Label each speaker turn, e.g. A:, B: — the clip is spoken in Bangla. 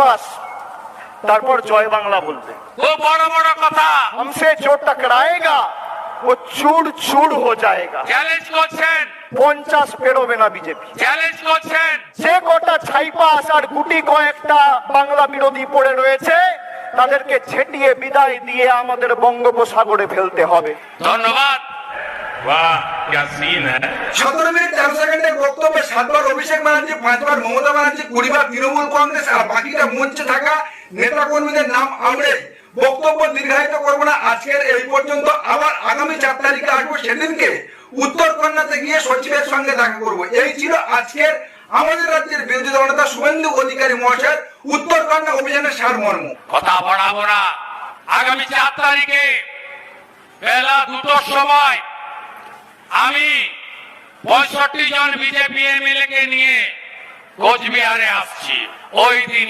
A: बस তারপর জয় বাংলা বলবে।
B: খুব বড় বড় কথা
A: हमसे जो टकराएगा वो चूड़ चूड़ हो जाएगा।
B: চ্যালেঞ্জ করছেন,
A: 50 পেরোবে না বিজেপি।
B: চ্যালেঞ্জ করছেন।
A: যে গোটা ছাইপা আসার গুটি কয়েকটা বাংলা বিরোধী পড়ে রয়েছে তাদেরকে ছেটিয়ে বিদায় দিয়ে আমাদের বঙ্গোপসাগরে ফেলতে হবে।
B: ধন্যবাদ। বাহ क्या सीन है।
C: 17 মিনিট 13 সেকেন্ডের বক্তব্যে 7 বার অভিষেক ব্যানার্জি, 5 বার মমতা ব্যানার্জি, 20 বার তৃণমূল কংগ্রেস আর বাকিটা মঞ্চে থাকা নেতা কর্মীদের নাম আমরা বক্তব্য দীর্ঘায়িত করবো না। আজকের এই পর্যন্ত, আবার আগামী 4 তারিখে আসবো। সেদিনকে উত্তরকন্যাতে গিয়ে সচিবের সঙ্গে দেখা করবো। এই ছিল আজকের আমাদের রাজ্যের বিরোধী দলনেতা শুভেন্দু অধিকারী মহাশয়ের উত্তরকন্যা অভিযানের সারমর্ম।
B: কথা বাড়াবো না। আগামী 4 তারিখে বেলা 2টার সময় আমি 65 জন বিজেপি এমএলএ কে নিয়ে কোচবিহারে আসছি। ওই দিনই